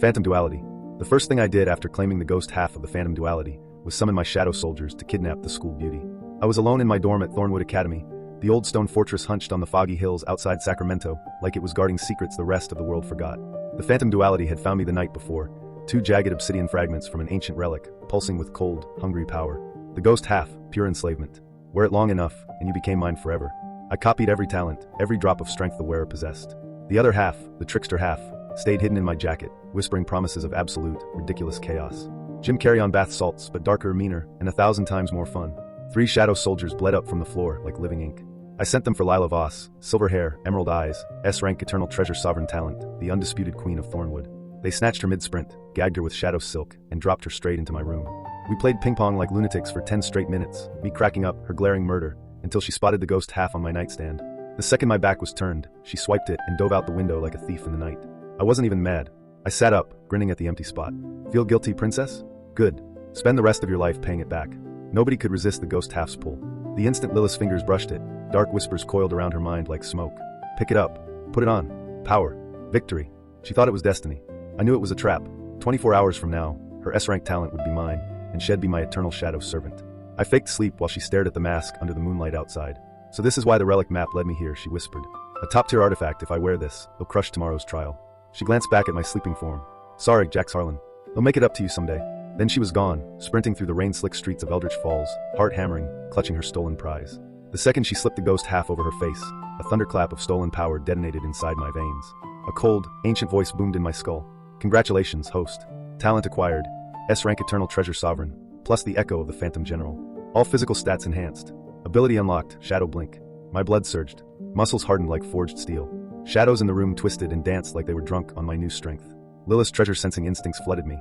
Phantom Duality. The first thing I did after claiming the ghost half of the Phantom Duality was summon my shadow soldiers to kidnap the school beauty. I was alone in my dorm at Thornwood Academy, the old stone fortress hunched on the foggy hills outside Sacramento, like it was guarding secrets the rest of the world forgot. The Phantom Duality had found me the night before, 2 jagged obsidian fragments from an ancient relic, pulsing with cold, hungry power. The ghost half, pure enslavement. Wear it long enough, and you became mine forever. I copied every talent, every drop of strength the wearer possessed. The other half, the trickster half, stayed hidden in my jacket, whispering promises of absolute, ridiculous chaos. Jim Carrey on bath salts, but darker, meaner, and 1,000 times more fun. 3 shadow soldiers bled up from the floor like living ink. I sent them for Lila Voss, silver hair, emerald eyes, S-rank eternal treasure sovereign talent, the undisputed queen of Thornwood. They snatched her mid-sprint, gagged her with shadow silk, and dropped her straight into my room. We played ping-pong like lunatics for 10 straight minutes, me cracking up, her glaring murder, until she spotted the ghost half on my nightstand. The second my back was turned, she swiped it and dove out the window like a thief in the night. I wasn't even mad. I sat up, grinning at the empty spot. Feel guilty, princess? Good. Spend the rest of your life paying it back. Nobody could resist the ghost half's pull. The instant Lilith's fingers brushed it, dark whispers coiled around her mind like smoke. Pick it up. Put it on. Power. Victory. She thought it was destiny. I knew it was a trap. 24 hours from now, her S-rank talent would be mine, and she'd be my eternal shadow servant. I faked sleep while she stared at the mask under the moonlight outside. So this is why the relic map led me here, she whispered. A top-tier artifact. If I wear this, it'll crush tomorrow's trial. She glanced back at my sleeping form. Sorry, Jax Harlan. They'll make it up to you someday. Then she was gone, sprinting through the rain-slick streets of Eldritch Falls, heart hammering, clutching her stolen prize. The second she slipped the ghost half over her face, a thunderclap of stolen power detonated inside my veins. A cold, ancient voice boomed in my skull. Congratulations, host. Talent acquired. S-rank eternal treasure sovereign, plus the echo of the Phantom General. All physical stats enhanced. Ability unlocked, shadow blink. My blood surged. Muscles hardened like forged steel. Shadows in the room twisted and danced like they were drunk on my new strength. Lilith's treasure-sensing instincts flooded me.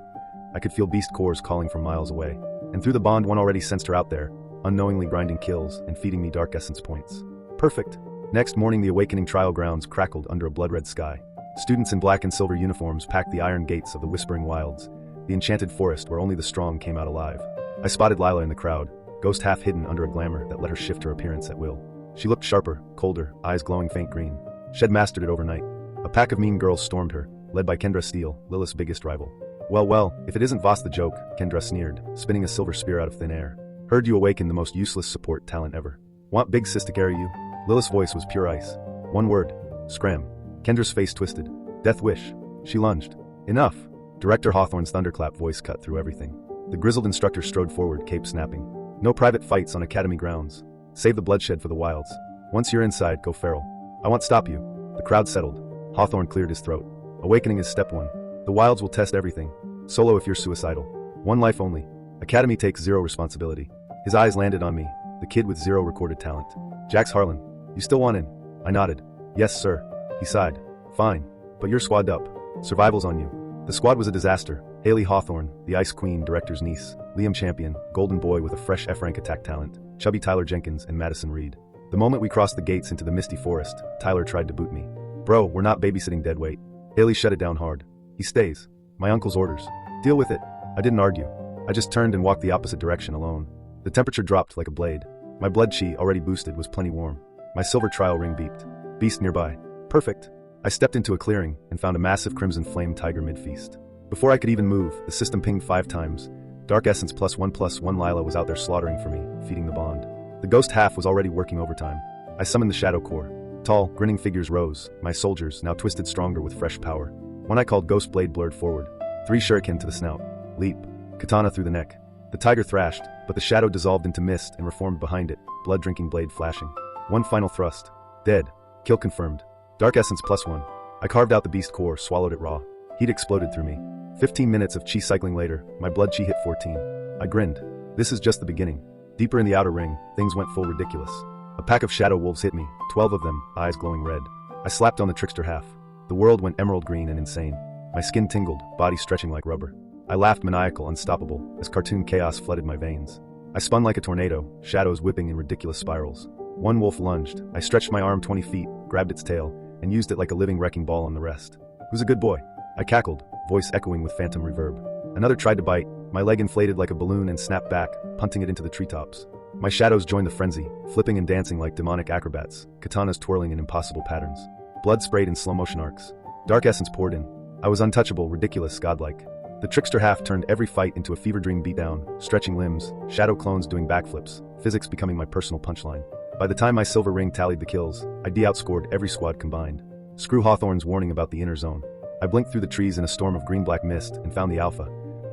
I could feel beast cores calling from miles away. And through the bond one already sensed her out there, unknowingly grinding kills and feeding me dark essence points. Perfect. Next morning the awakening trial grounds crackled under a blood-red sky. Students in black and silver uniforms packed the iron gates of the Whispering Wilds, the enchanted forest where only the strong came out alive. I spotted Lila in the crowd, ghost half hidden under a glamour that let her shift her appearance at will. She looked sharper, colder, eyes glowing faint green. She'd mastered it overnight. A pack of mean girls stormed her, led by Kendra Steele, Lilith's biggest rival. Well, if it isn't Voss the joke, Kendra sneered, spinning a silver spear out of thin air. Heard you awaken the most useless support talent ever. Want big sis to carry you? Lilith's voice was pure ice. One word. Scram. Kendra's face twisted. Death wish. She lunged. Enough. Director Hawthorne's thunderclap voice cut through everything. The grizzled instructor strode forward, cape snapping. No private fights on academy grounds. Save the bloodshed for the wilds. Once you're inside, go feral. I won't stop you. The crowd settled. Hawthorne cleared his throat. Awakening is step 1. The wilds will test everything. Solo if you're suicidal. 1 life only. Academy takes 0 responsibility. His eyes landed on me, the kid with 0 recorded talent. Jax Harlan, you still want in? I nodded. Yes, sir. He sighed. Fine. But you're squadded up. Survival's on you. The squad was a disaster. Haley Hawthorne, the Ice Queen director's niece, Liam Champion, golden boy with a fresh F-rank attack talent, chubby Tyler Jenkins, and Madison Reed. The moment we crossed the gates into the misty forest, Tyler tried to boot me. Bro, we're not babysitting dead weight. Haley shut it down hard. He stays. My uncle's orders. Deal with it. I didn't argue. I just turned and walked the opposite direction alone. The temperature dropped like a blade. My blood chi, already boosted, was plenty warm. My silver trial ring beeped. Beast nearby. Perfect. I stepped into a clearing and found a massive crimson flame tiger mid-feast. Before I could even move, the system pinged 5 times. Dark Essence +1/+1 Lila was out there slaughtering for me, feeding the bond. The ghost half was already working overtime. I summoned the Shadow Core. Tall, grinning figures rose, my soldiers, now twisted stronger with fresh power. One I called Ghost Blade blurred forward. 3 shuriken to the snout. Leap. Katana through the neck. The tiger thrashed, but the shadow dissolved into mist and reformed behind it, blood-drinking blade flashing. 1 final thrust. Dead. Kill confirmed. Dark Essence +1. I carved out the beast core, swallowed it raw. Heat exploded through me. 15 minutes of chi cycling later, my blood chi hit 14. I grinned. This is just the beginning. Deeper in the outer ring, things went full ridiculous. A pack of shadow wolves hit me, 12 of them, eyes glowing red. I slapped on the trickster half. The world went emerald green and insane. My skin tingled, body stretching like rubber. I laughed maniacal, unstoppable, as cartoon chaos flooded my veins. I spun like a tornado, shadows whipping in ridiculous spirals. One wolf lunged. I stretched my arm 20 feet, grabbed its tail, and used it like a living wrecking ball on the rest. Who's a good boy? I cackled, voice echoing with phantom reverb. Another tried to bite. My leg inflated like a balloon and snapped back, punting it into the treetops. My shadows joined the frenzy, flipping and dancing like demonic acrobats, katanas twirling in impossible patterns. Blood sprayed in slow-motion arcs. Dark essence poured in. I was untouchable, ridiculous, godlike. The trickster half turned every fight into a fever dream beatdown, stretching limbs, shadow clones doing backflips, physics becoming my personal punchline. By the time my silver ring tallied the kills, I'd outscored every squad combined. Screw Hawthorne's warning about the inner zone. I blinked through the trees in a storm of green-black mist and found the Alpha,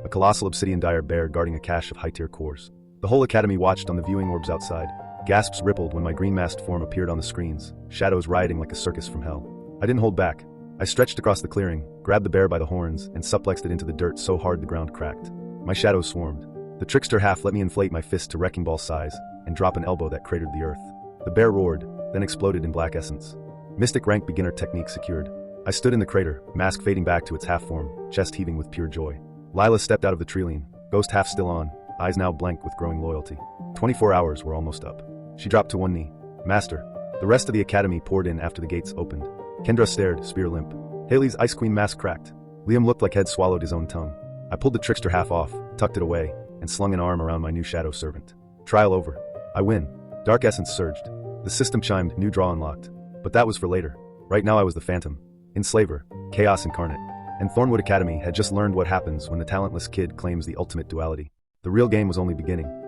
a colossal obsidian dire bear guarding a cache of high-tier cores. The whole academy watched on the viewing orbs outside. Gasps rippled when my green-masked form appeared on the screens, shadows rioting like a circus from hell. I didn't hold back. I stretched across the clearing, grabbed the bear by the horns, and suplexed it into the dirt so hard the ground cracked. My shadows swarmed. The trickster half let me inflate my fist to wrecking ball size and drop an elbow that cratered the earth. The bear roared, then exploded in black essence. Mystic rank beginner technique secured. I stood in the crater, mask fading back to its half form, chest heaving with pure joy. Lila stepped out of the treeline, ghost half still on, eyes now blank with growing loyalty. 24 hours were almost up. She dropped to one knee. Master. The rest of the academy poured in after the gates opened. Kendra stared, spear limp. Haley's Ice Queen mask cracked. Liam looked like he'd swallowed his own tongue. I pulled the trickster half off, tucked it away, and slung an arm around my new shadow servant. Trial over. I win. Dark essence surged. The system chimed, new draw unlocked. But that was for later. Right now I was the Phantom. Enslaver. Chaos incarnate. And Thornwood Academy had just learned what happens when the talentless kid claims the ultimate duality. The real game was only beginning.